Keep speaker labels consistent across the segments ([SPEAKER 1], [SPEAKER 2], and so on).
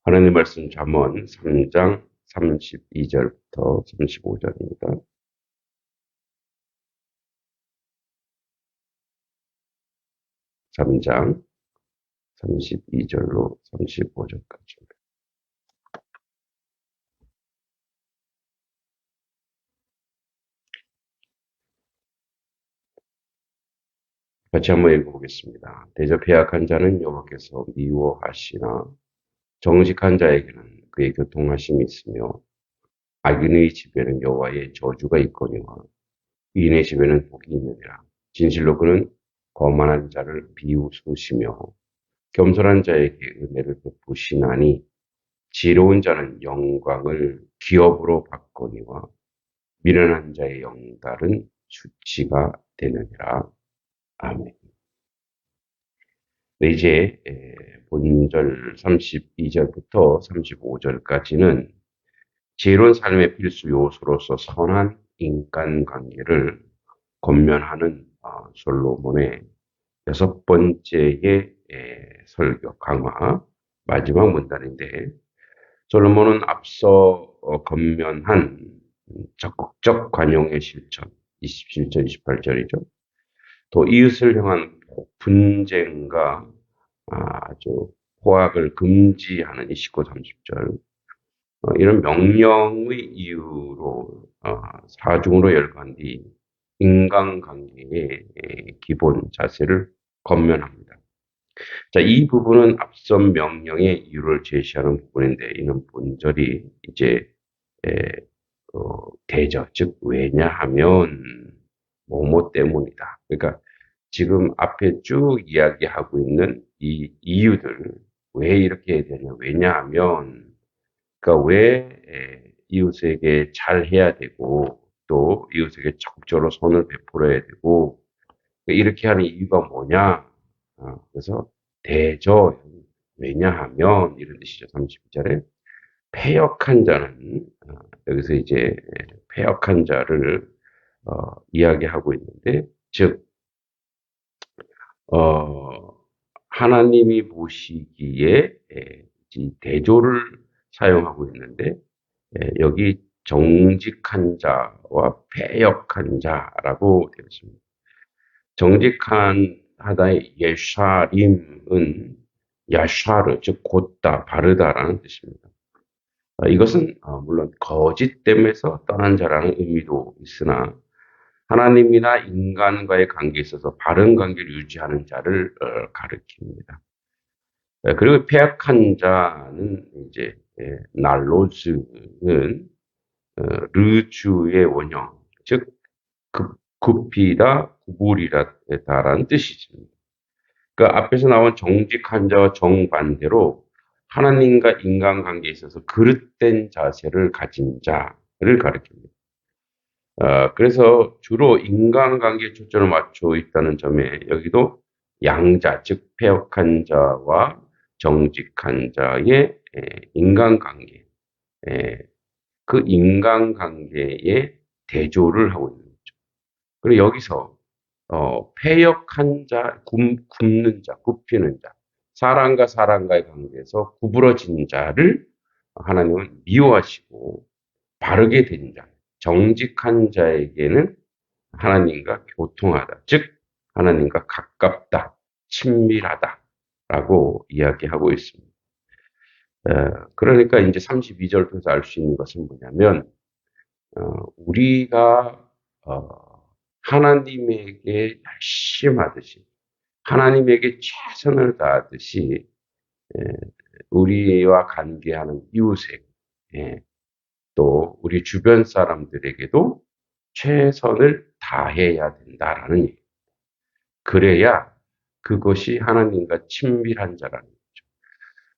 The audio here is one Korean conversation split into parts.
[SPEAKER 1] 하나님 말씀 잠언 3장 32절부터 35절입니다. 3장 32절로 35절까지. 같이 한번 읽어보겠습니다. 대저 패악한 자는 여호와께서 미워하시나 정직한 자에게는 그의 교통하심이 있으며 악인의 집에는 여호와의 저주가 있거니와 의인의 집에는 복이 있느니라. 진실로 그는 거만한 자를 비웃으시며 겸손한 자에게 은혜를 베푸시나니 지혜로운 자는 영광을 기업으로 받거니와 미련한 자의 영달은 수치가 되느니라. 아멘. 네, 이제 본절 32절부터 35절까지는 지혜로운 삶의 필수 요소로서 선한 인간관계를 권면하는 솔로몬의 여섯 번째의 설교 강화 마지막 문단인데, 솔로몬은 앞서 권면한 적극적 관용의 실천 27절 28절이죠. 또 이웃을 향한 분쟁과 아주 포악을 금지하는 29, 30절, 이런 명령의 이유로 사중으로 열거한 뒤 인간관계의 기본 자세를 권면합니다. 자, 이 부분은 앞선 명령의 이유를 제시하는 부분인데, 이는 본절이 이제 대저, 즉 왜냐하면 뭐뭐 때문이다. 그러니까 지금 앞에 쭉 이야기하고 있는 이 이유들, 왜 이렇게 해야 되냐? 왜냐하면, 그러니까 왜 이웃에게 잘해야 되고, 또 이웃에게 적절로 선을 베풀어야 되고, 이렇게 하는 이유가 뭐냐? 그래서 대저, 왜냐하면 이런 뜻이죠. 32절에 패역한 자는, 여기서 이제 패역한 자를 이야기하고 있는데, 즉 어, 하나님이 보시기에 이 대조를 사용하고 있는데, 여기 정직한 자와 패역한 자라고 되어 있습니다. 정직한 하다의 예샤림은 야샤르, 즉 곧다, 바르다라는 뜻입니다. 이것은 물론 거짓됨에서 떠난 자라는 의미도 있으나 하나님이나 인간과의 관계에 있어서 바른 관계를 유지하는 자를 가리킵니다. 그리고 패역한 자는 이제 날로즈는 르주의 원형, 즉 굽히다, 구부리다라는 뜻이죠. 그 앞에서 나온 정직한 자와 정반대로 하나님과 인간관계에 있어서 그릇된 자세를 가진 자를 가리킵니다. 그래서 주로 인간관계에 초점을 맞춰 있다는 점에 여기도 양자, 즉 패역한 자와 정직한 자의 인간관계, 그 인간관계에 대조를 하고 있는 거죠. 그리고 여기서 패역한 자, 굽는 자, 굽히는 자, 사람과 사람과의 관계에서 구부러진 자를 하나님은 미워하시고 바르게 된 자, 정직한 자에게는 하나님과 교통하다, 즉 하나님과 가깝다, 친밀하다라고 이야기하고 있습니다. 그러니까 이제 32절 통해서 알 수 있는 것은 뭐냐면, 우리가 하나님에게 열심하듯이, 하나님에게 최선을 다하듯이 우리와 관계하는 이웃에게, 또 우리 주변 사람들에게도 최선을 다해야 된다라는 얘기입니다. 그래야 그것이 하나님과 친밀한 자라는 거죠.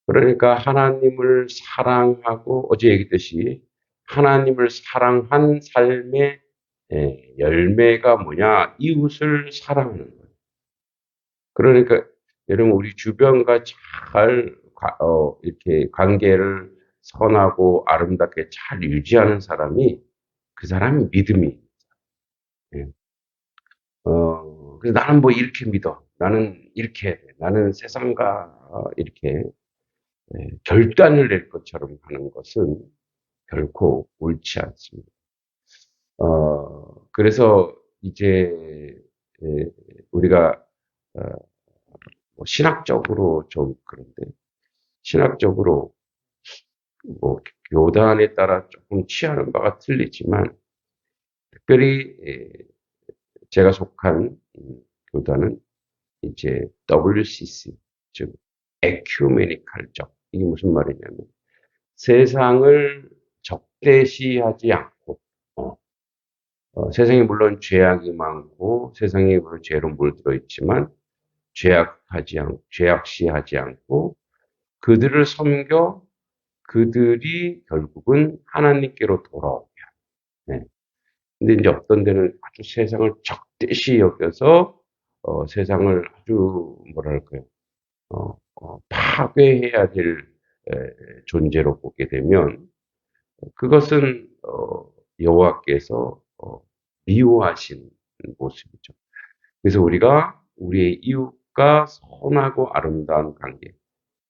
[SPEAKER 1] 그러니까 하나님을 사랑하고, 어제 얘기했듯이 하나님을 사랑한 삶의 열매가 뭐냐? 이웃을 사랑하는 거예요. 그러니까 여러분, 우리 주변과 잘 이렇게 관계를 선하고 아름답게 잘 유지하는 사람이, 그 사람이 믿음이. 예. 그래서 나는 뭐 이렇게 믿어. 나는 이렇게 해. 나는 세상과 이렇게 결단을 낼 것처럼 하는 것은 결코 옳지 않습니다. 그래서 이제 우리가 어, 뭐 신학적으로 좀 그런데 신학적으로 뭐 교단에 따라 조금 취하는 바가 틀리지만 특별히 제가 속한 교단은 이제 WCC 즉 에큐메니칼적 이게 무슨 말이냐면 세상을 적대시하지 않고 어, 세상에 물론 죄악이 많고 세상에 물론 죄로 물들어 있지만 죄악시하지 않고 그들을 섬겨 그들이 결국은 하나님께로 돌아오게 하는. 네. 근데 이제 어떤 데는 아주 세상을 적대시 여겨서 세상을 아주 뭐랄까요, 파괴해야 될 존재로 보게 되면 그것은 여호와께서 미워하신 모습이죠. 그래서 우리가 우리의 이웃과 선하고 아름다운 관계,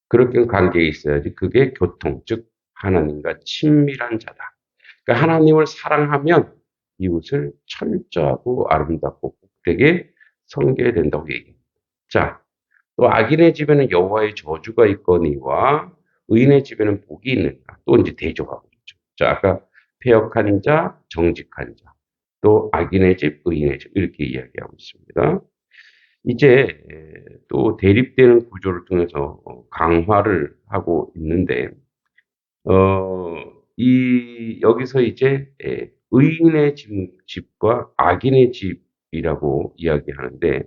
[SPEAKER 1] 그렇게 관계에 있어야지 그게 교통, 즉 하나님과 친밀한 자다. 그러니까 하나님을 사랑하면 이웃을 철저하고 아름답고 복되게 섬겨야 된다고 얘기합니다. 자, 또 악인의 집에는 여호와의 저주가 있거니와 의인의 집에는 복이 있는가. 또 이제 대조하고 있죠. 자, 아까 패역한 자, 정직한 자, 또 악인의 집, 의인의 집 이렇게 이야기하고 있습니다. 이제 또 대립되는 구조를 통해서 강화를 하고 있는데 어, 여기서 이제 의인의 집과 악인의 집이라고 이야기하는데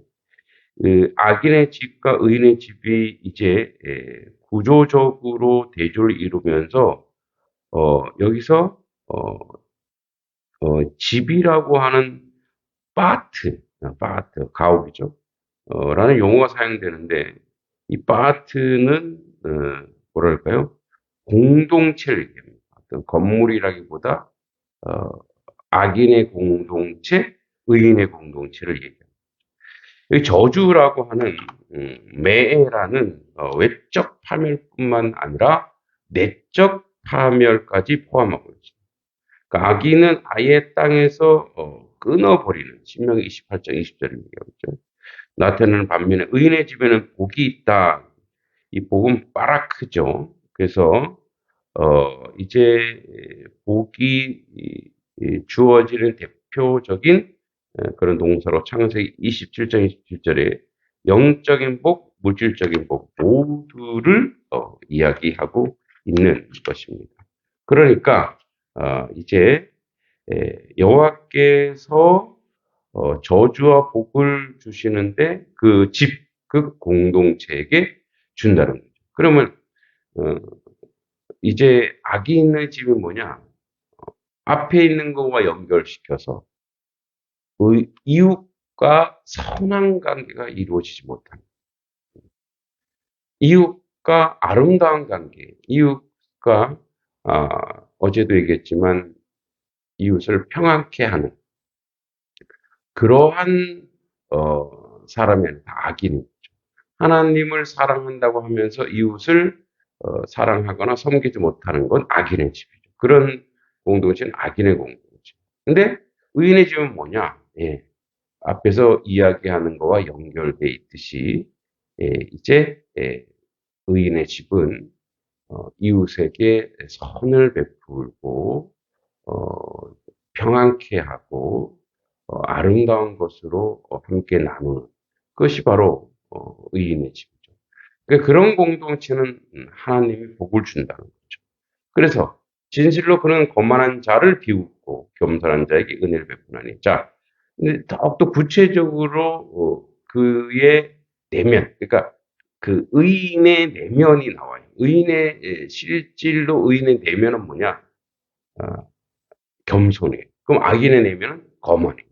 [SPEAKER 1] 그 악인의 집과 의인의 집이 이제 구조적으로 대조를 이루면서 여기서 집이라고 하는 파트, 가옥이죠. 라는 용어가 사용되는데 이 파트는 뭐랄까요? 공동체를 얘기합니다. 어떤 건물이라기보다 어, 악인의 공동체, 의인의 공동체를 얘기합니다. 이 저주라고 하는 매라는 외적 파멸뿐만 아니라 내적 파멸까지 포함하고 있습니다. 그러니까 악인은 아예 땅에서 끊어버리는 신명기 28장 20절을 얘기하고 있죠. 나타내는 반면에 의인의 집에는 복이 있다. 이 복은 빠라크죠. 그래서 이제 복이 주어지는 대표적인 그런 동사로 창세기 27장 27절에 영적인 복, 물질적인 복 모두를 이야기하고 있는 것입니다. 그러니까 이제 여호와께서 저주와 복을 주시는데 그 집, 그 공동체에게 준다는 거죠. 그러면 어, 이제 악인의 집이 뭐냐? 앞에 있는 것과 연결시켜서 이웃과 선한 관계가 이루어지지 못한 이웃과 아름다운 관계, 이웃과 아, 어제도 얘기했지만 이웃을 평안케 하는 그러한 사람이 아니라 악인이죠. 하나님을 사랑한다고 하면서 이웃을 사랑하거나 섬기지 못하는 건 악인의 집이죠. 그런 공동체는 악인의 공동체. 근데 의인의 집은 뭐냐? 예, 앞에서 이야기하는 거와 연결돼 있듯이 이제 의인의 집은 이웃에게 선을 베풀고 평안케 하고 아름다운 것으로 함께 나누는 것이 바로 의인의 집이죠. 그러니까 그런 공동체는 하나님이 복을 준다는 거죠. 그래서 진실로 그는 거만한 자를 비웃고 겸손한 자에게 은혜를 베푸나니. 자, 근데 더욱더 구체적으로 그의 내면, 그러니까 그 의인의 내면이 나와요. 실질로 의인의 내면은 뭐냐? 아, 겸손해. 그럼 악인의 내면은 거만해.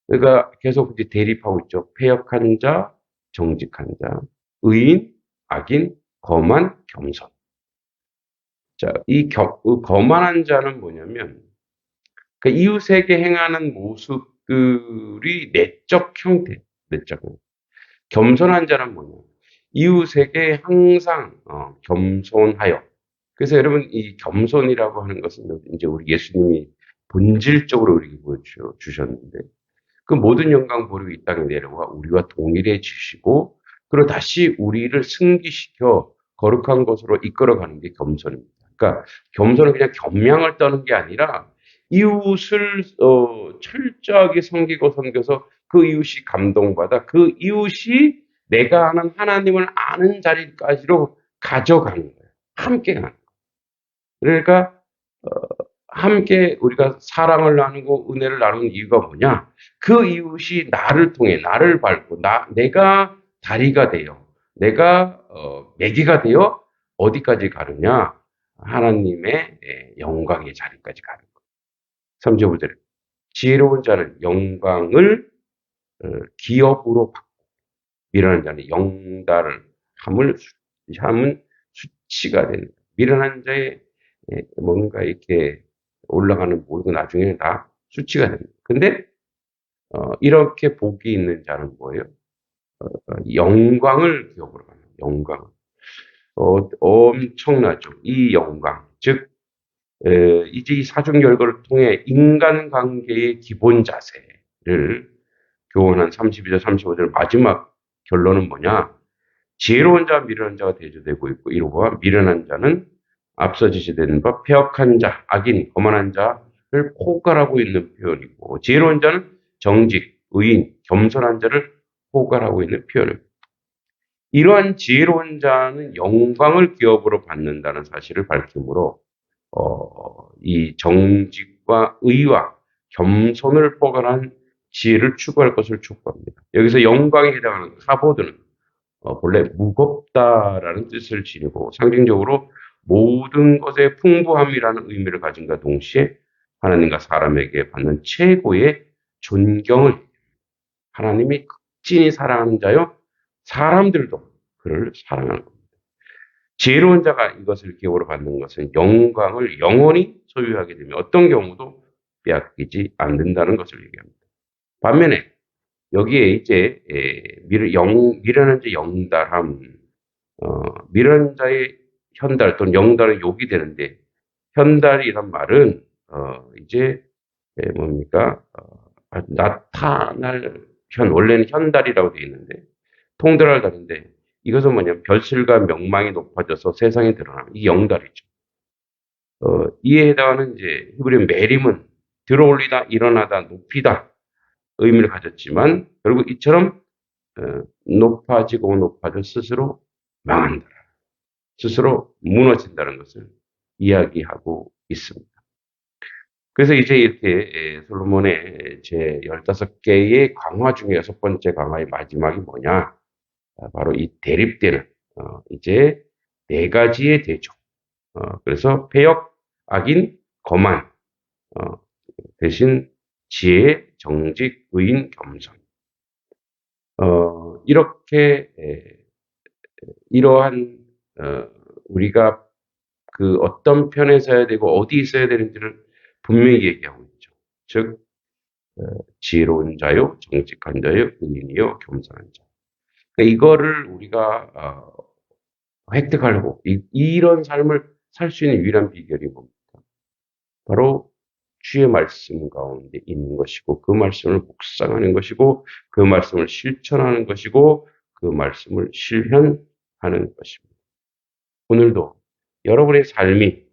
[SPEAKER 1] 그러니까 계속 이제 대립하고 있죠. 패역한 자, 정직한 자, 의인, 악인, 거만, 겸손. 자, 거만한 자는 뭐냐면, 그 이웃에게 행하는 모습들이 내적 형태, 내적 형태. 겸손한 자는 뭐냐? 이웃에게 항상 겸손하여. 그래서 여러분 이 겸손이라고 하는 것은 이제 우리 예수님이 본질적으로 우리에게 보여주셨는데 그 모든 영광 보류 이 땅에 내려와 우리와 동일해지시고 그리고 다시 우리를 승기시켜 거룩한 것으로 이끌어가는 게 겸손입니다. 그러니까 겸손은 그냥 겸양을 떠는 게 아니라 이웃을 철저하게 섬기고 섬겨서 그 이웃이 감동받아 그 이웃이 내가 아는 하나님을 아는 자리까지로 가져가는 거예요. 함께 가는 거예요. 그러니까 함께 우리가 사랑을 나누고 은혜를 나누는 이유가 뭐냐? 그 이웃이 나를 통해 나를 밟고 내가 다리가 되어 내가 매개가 되어 어디까지 가느냐? 하나님의 영광의 자리까지 가는 거예요. 3절부터 지혜로운 자는 영광을 기업으로 받고 미련한 자는 영달을 함은 수치가 되는 거예요. 미련한 자의 뭔가 이렇게 올라가는 모든 나중에는 다 수치가 됩니다. 근데 이렇게 복이 있는 자는 뭐예요? 영광을 기업으로 받는 영광. 엄청나죠. 이 영광. 즉 이제 이 사중열거를 통해 인간관계의 기본 자세를 교훈한 32절 35절 마지막 결론은 뭐냐? 지혜로운 자와 미련한 자가 대조되고 있고 이로와 미련한 자는 앞서 지시된 바 패역한 자, 악인, 거만한 자를 포괄하고 있는 표현이고 지혜로운 자는 정직, 의인, 겸손한 자를 포괄하고 있는 표현입니다. 이러한 지혜로운 자는 영광을 기업으로 받는다는 사실을 밝히므로 이 정직과 의와 겸손을 포괄한 지혜를 추구할 것을 촉구합니다. 여기서 영광에 해당하는 카보드는 본래 무겁다라는 뜻을 지니고 상징적으로 모든 것의 풍부함이라는 의미를 가진과 동시에 하나님과 사람에게 받는 최고의 존경을 하나님이 극진히 사랑하는 자요 사람들도 그를 사랑하는 겁니다. 지혜로운 자가 이것을 기업으로 받는 것은 영광을 영원히 소유하게 되면 어떤 경우도 빼앗기지 않는다는 것을 얘기합니다. 반면에 여기에 이제 미련한 자의 영달함, 미련한 자의 현달 또는 영달은 욕이 되는데 현달이란 말은 이제 뭡니까 나타날 원래는 현달이라고 되어 있는데 통달할 달인데 이것은 뭐냐면 별실과 명망이 높아져서 세상에 드러나는 이 영달이죠. 이에 해당하는 이제 히브리 메림은 들어올리다, 일어나다, 높이다 의미를 가졌지만 결국 이처럼 높아지고 높아져 스스로 망한다. 스스로 무너진다는 것을 이야기하고 있습니다. 그래서 이제 이렇게 솔로몬의 제 15개의 강화 중에 6번째 강화의 마지막이 뭐냐? 바로 이 대립되는 이제 4가지의 대조. 그래서 패역, 악인, 거만 대신 지혜, 정직, 의인, 겸손. 이렇게 이러한 우리가 그 어떤 편에 서야 되고 어디 있어야 되는지를 분명히 얘기하고 있죠. 즉 지혜로운 자요, 정직한 자요, 의인이요, 겸손한 자. 그러니까 이거를 우리가 획득하려고 이런 삶을 살 수 있는 유일한 비결이 뭡니까? 바로 주의 말씀 가운데 있는 것이고 그 말씀을 묵상하는 것이고 그 말씀을 실천하는 것이고 그 말씀을 실현하는 것입니다. 오늘도 여러분의 삶이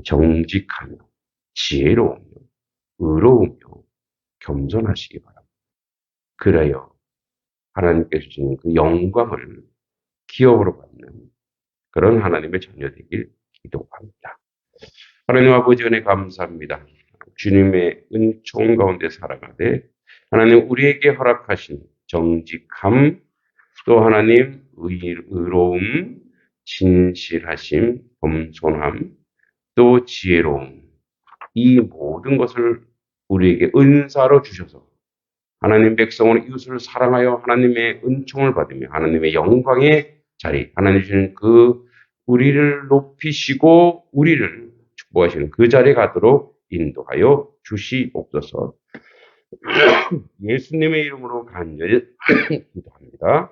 [SPEAKER 1] 정직하며 지혜로우며 의로우며 겸손하시기 바랍니다. 그래야 하나님께서 주시는 그 영광을 기업으로 받는 그런 하나님의 자녀 되길 기도합니다. 하나님 아버지 은혜 감사합니다. 주님의 은총 가운데 살아가되 하나님 우리에게 허락하신 정직함 또 하나님 의로움 진실하심 겸손함 또 지혜로움 이 모든 것을 우리에게 은사로 주셔서 하나님 백성은 이웃을 사랑하여 하나님의 은총을 받으며 하나님의 영광의 자리 하나님 주시는 그 우리를 높이시고 우리를 축복하시는 그 자리에 가도록 인도하여 주시옵소서. 예수님의 이름으로 간절히 기도합니다.